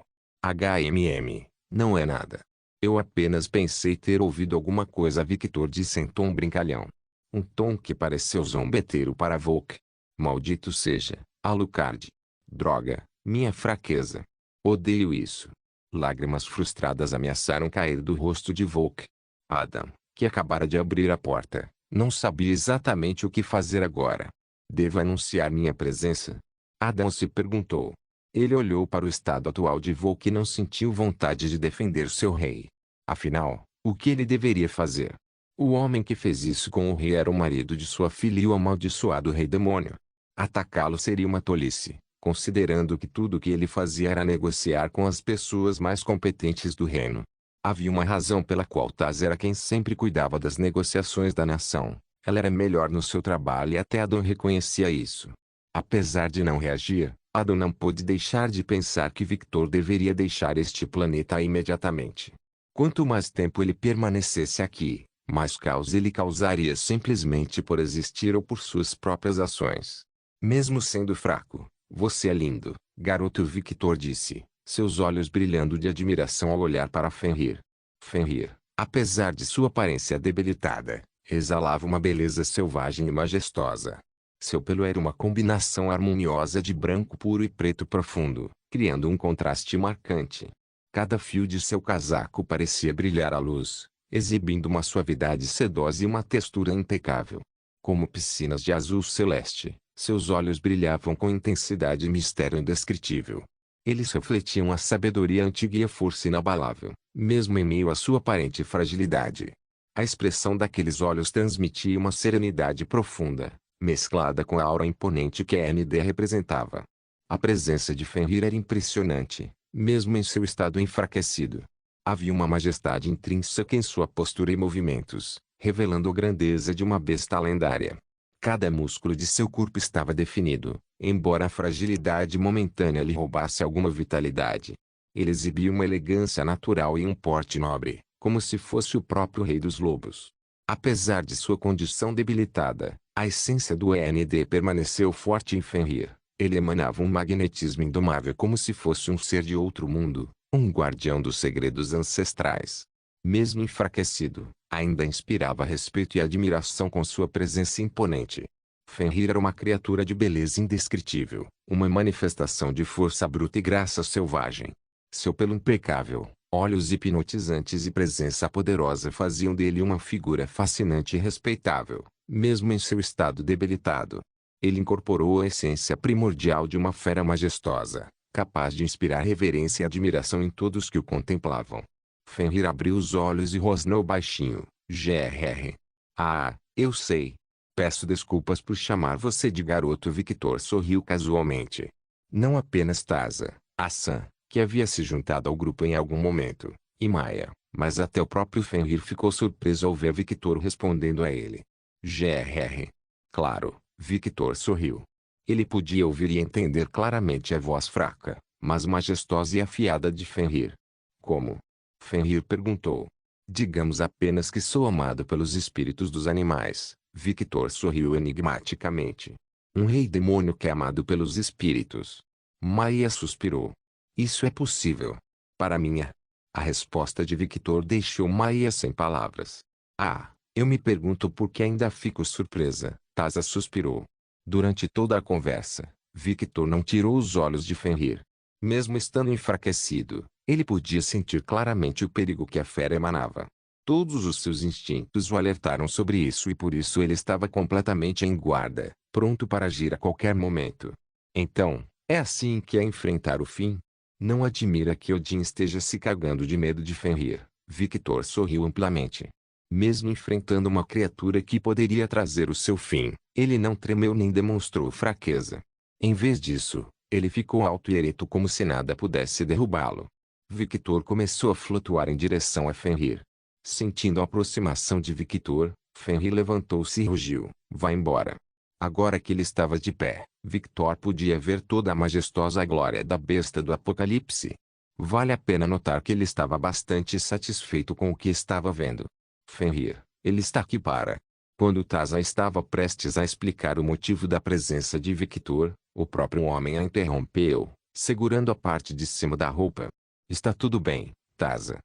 Não é nada. Eu apenas pensei ter ouvido alguma coisa, Victor disse em tom brincalhão. Um tom que pareceu zombeteiro para Volk. Maldito seja, Alucard. Droga, minha fraqueza. Odeio isso. Lágrimas frustradas ameaçaram cair do rosto de Volk. Adam, que acabara de abrir a porta, Não sabia exatamente o que fazer agora. Devo anunciar minha presença? Adão se perguntou. Ele olhou para o estado atual de Volk e não sentiu vontade de defender seu rei. Afinal, o que ele deveria fazer? O homem que fez isso com o rei era o marido de sua filha e o amaldiçoado rei demônio. Atacá-lo seria uma tolice, considerando que tudo o que ele fazia era negociar com as pessoas mais competentes do reino. Havia uma razão pela qual Taz era quem sempre cuidava das negociações da nação. Ela era melhor no seu trabalho e até Adão reconhecia isso. Apesar de não reagir, Adão não pôde deixar de pensar que Victor deveria deixar este planeta imediatamente. Quanto mais tempo ele permanecesse aqui, mais caos ele causaria simplesmente por existir ou por suas próprias ações. Mesmo sendo fraco, você é lindo, garoto, Victor disse, seus olhos brilhando de admiração ao olhar para Fenrir. Fenrir, apesar de sua aparência debilitada, exalava uma beleza selvagem e majestosa. Seu pelo era uma combinação harmoniosa de branco puro e preto profundo, criando um contraste marcante. Cada fio de seu casaco parecia brilhar à luz, exibindo uma suavidade sedosa e uma textura impecável. Como piscinas de azul celeste, seus olhos brilhavam com intensidade e mistério indescritível. Eles refletiam a sabedoria antiga e a força inabalável, mesmo em meio à sua aparente fragilidade. A expressão daqueles olhos transmitia uma serenidade profunda, mesclada com a aura imponente que a ND representava. A presença de Fenrir era impressionante, mesmo em seu estado enfraquecido. Havia uma majestade intrínseca em sua postura e movimentos, revelando a grandeza de uma besta lendária. Cada músculo de seu corpo estava definido, embora a fragilidade momentânea lhe roubasse alguma vitalidade. Ele exibia uma elegância natural e um porte nobre, como se fosse o próprio rei dos lobos. Apesar de sua condição debilitada, a essência do END permaneceu forte em Fenrir. Ele emanava um magnetismo indomável como se fosse um ser de outro mundo, um guardião dos segredos ancestrais. Mesmo enfraquecido, ainda inspirava respeito e admiração com sua presença imponente. Fenrir era uma criatura de beleza indescritível, uma manifestação de força bruta e graça selvagem. Seu pelo impecável, olhos hipnotizantes e presença poderosa faziam dele uma figura fascinante e respeitável, mesmo em seu estado debilitado. Ele incorporou a essência primordial de uma fera majestosa, capaz de inspirar reverência e admiração em todos que o contemplavam. Fenrir abriu os olhos e rosnou baixinho, grr. Ah, eu sei. Peço desculpas por chamar você de garoto. Victor sorriu casualmente. Não apenas Taza, a Sam, que havia se juntado ao grupo em algum momento, e Maia, mas até o próprio Fenrir ficou surpreso ao ver Victor respondendo a ele. Grr. Claro, Victor sorriu. Ele podia ouvir e entender claramente a voz fraca, mas majestosa e afiada de Fenrir. Como? Fenrir perguntou. Digamos apenas que sou amado pelos espíritos dos animais. Victor sorriu enigmaticamente. Um rei demônio que é amado pelos espíritos. Maia suspirou. Isso é possível. Para mim é. A resposta de Victor deixou Maia sem palavras. Ah, eu me pergunto por que ainda fico surpresa. Taza suspirou. Durante toda a conversa, Victor não tirou os olhos de Fenrir. Mesmo estando enfraquecido, ele podia sentir claramente o perigo que a fera emanava. Todos os seus instintos o alertaram sobre isso e por isso ele estava completamente em guarda, pronto para agir a qualquer momento. Então, é assim que é enfrentar o fim? Não admira que Odin esteja se cagando de medo de Fenrir. Victor sorriu amplamente. Mesmo enfrentando uma criatura que poderia trazer o seu fim, ele não tremeu nem demonstrou fraqueza. Em vez disso, ele ficou alto e ereto como se nada pudesse derrubá-lo. Victor começou a flutuar em direção a Fenrir. Sentindo a aproximação de Victor, Fenrir levantou-se e rugiu, vá embora. Agora que ele estava de pé, Victor podia ver toda a majestosa glória da besta do Apocalipse. Vale a pena notar que ele estava bastante satisfeito com o que estava vendo. Fenrir, ele está aqui para... Quando Taza estava prestes a explicar o motivo da presença de Victor, o próprio homem a interrompeu, segurando a parte de cima da roupa. Está tudo bem, Taza.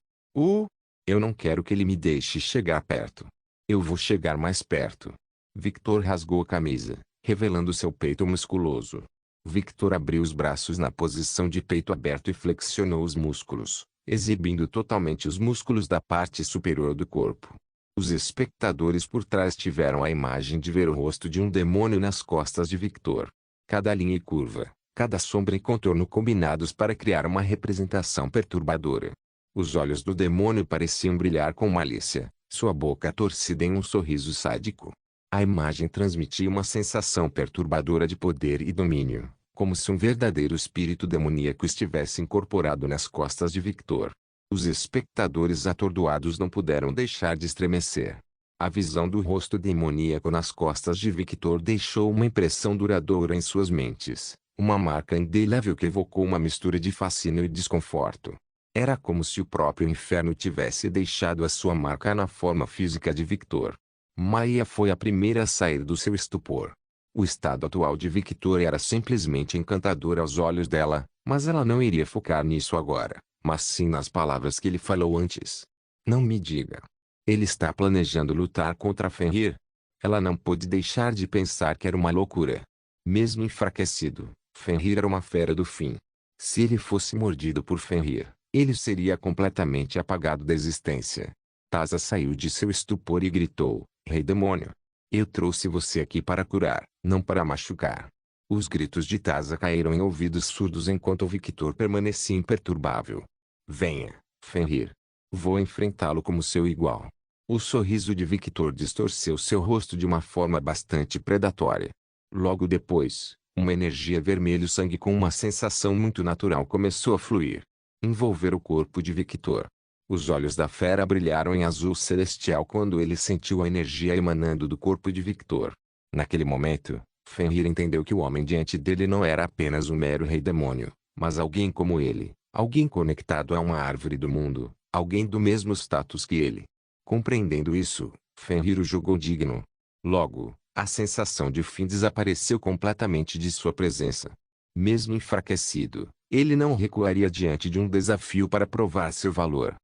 Eu não quero que ele me deixe chegar perto. Eu vou chegar mais perto. Victor rasgou a camisa, revelando seu peito musculoso. Victor abriu os braços na posição de peito aberto e flexionou os músculos, exibindo totalmente os músculos da parte superior do corpo. Os espectadores por trás tiveram a imagem de ver o rosto de um demônio nas costas de Victor. Cada linha e curva, cada sombra e contorno combinados para criar uma representação perturbadora. Os olhos do demônio pareciam brilhar com malícia, sua boca torcida em um sorriso sádico. A imagem transmitia uma sensação perturbadora de poder e domínio, como se um verdadeiro espírito demoníaco estivesse incorporado nas costas de Victor. Os espectadores atordoados não puderam deixar de estremecer. A visão do rosto demoníaco nas costas de Victor deixou uma impressão duradoura em suas mentes, uma marca indelével que evocou uma mistura de fascínio e desconforto. Era como se o próprio inferno tivesse deixado a sua marca na forma física de Victor. Maia foi a primeira a sair do seu estupor. O estado atual de Victor era simplesmente encantador aos olhos dela, mas ela não iria focar nisso agora, mas sim nas palavras que ele falou antes. Não me diga. Ele está planejando lutar contra Fenrir? Ela não pôde deixar de pensar que era uma loucura. Mesmo enfraquecido, Fenrir era uma fera do fim. Se ele fosse mordido por Fenrir, ele seria completamente apagado da existência. Taza saiu de seu estupor e gritou: Rei demônio! Eu trouxe você aqui para curar, não para machucar. Os gritos de Taza caíram em ouvidos surdos enquanto Victor permanecia imperturbável. Venha, Fenrir. Vou enfrentá-lo como seu igual. O sorriso de Victor distorceu seu rosto de uma forma bastante predatória. Logo depois, uma energia vermelho-sangue com uma sensação muito natural começou a fluir. Envolver o corpo de Victor. Os olhos da fera brilharam em azul celestial quando ele sentiu a energia emanando do corpo de Victor. Naquele momento, Fenrir entendeu que o homem diante dele não era apenas um mero rei-demônio, mas alguém como ele, alguém conectado a uma árvore do mundo, alguém do mesmo status que ele. Compreendendo isso, Fenrir o julgou digno. Logo, a sensação de fim desapareceu completamente de sua presença. Mesmo enfraquecido, ele não recuaria diante de um desafio para provar seu valor.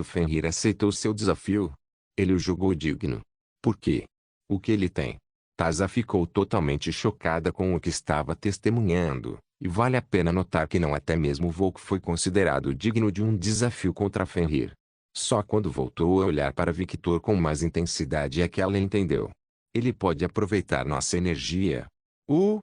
Fenrir aceitou seu desafio. Ele o julgou digno. Por quê? O que ele tem? Taza ficou totalmente chocada com o que estava testemunhando, e vale a pena notar que não até mesmo Volk foi considerado digno de um desafio contra Fenrir. Só quando voltou a olhar para Victor com mais intensidade é que ela entendeu. Ele pode aproveitar nossa energia. O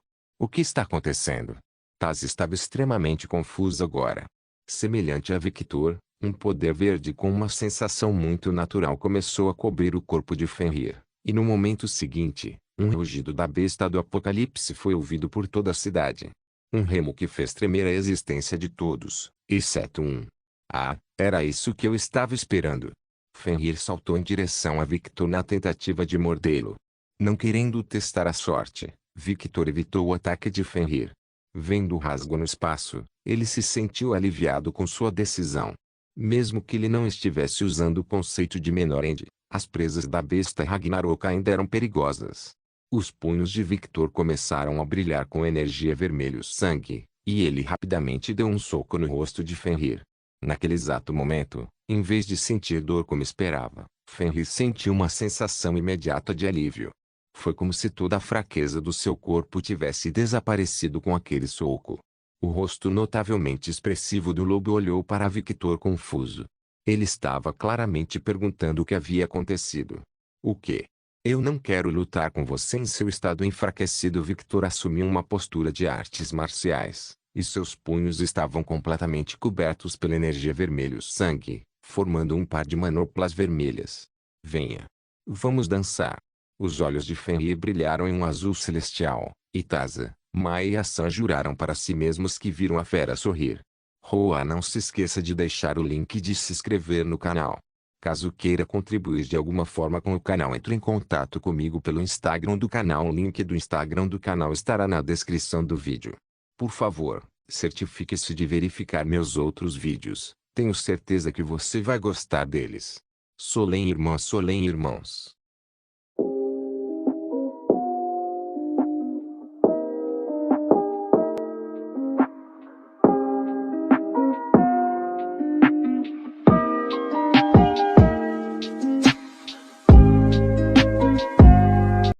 que está acontecendo? Taza estava extremamente confusa agora. Semelhante a Victor, um poder verde com uma sensação muito natural começou a cobrir o corpo de Fenrir, e no momento seguinte, um rugido da besta do apocalipse foi ouvido por toda a cidade. Um remo que fez tremer a existência de todos, exceto um. Ah, era isso que eu estava esperando. Fenrir saltou em direção a Victor na tentativa de mordê-lo. Não querendo testar a sorte, Victor evitou o ataque de Fenrir. Vendo o rasgo no espaço, ele se sentiu aliviado com sua decisão. Mesmo que ele não estivesse usando o conceito de menor end, as presas da besta Ragnarok ainda eram perigosas. Os punhos de Victor começaram a brilhar com energia vermelho-sangue, e ele rapidamente deu um soco no rosto de Fenrir. Naquele exato momento, em vez de sentir dor como esperava, Fenrir sentiu uma sensação imediata de alívio. Foi como se toda a fraqueza do seu corpo tivesse desaparecido com aquele soco. O rosto notavelmente expressivo do lobo olhou para Victor confuso. Ele estava claramente perguntando o que havia acontecido. O quê? Eu não quero lutar com você em seu estado enfraquecido. Victor assumiu uma postura de artes marciais, e seus punhos estavam completamente cobertos pela energia vermelho-sangue, formando um par de manoplas vermelhas. Venha. Vamos dançar. Os olhos de Fenrir brilharam em um azul celestial, e Taza, Mai e Hassan juraram para si mesmos que viram a fera sorrir. Roa, não se esqueça de deixar o link de se inscrever no canal. Caso queira contribuir de alguma forma com o canal, entre em contato comigo pelo Instagram do canal. O link do Instagram do canal estará na descrição do vídeo. Por favor, certifique-se de verificar meus outros vídeos. Tenho certeza que você vai gostar deles. Solem irmãos.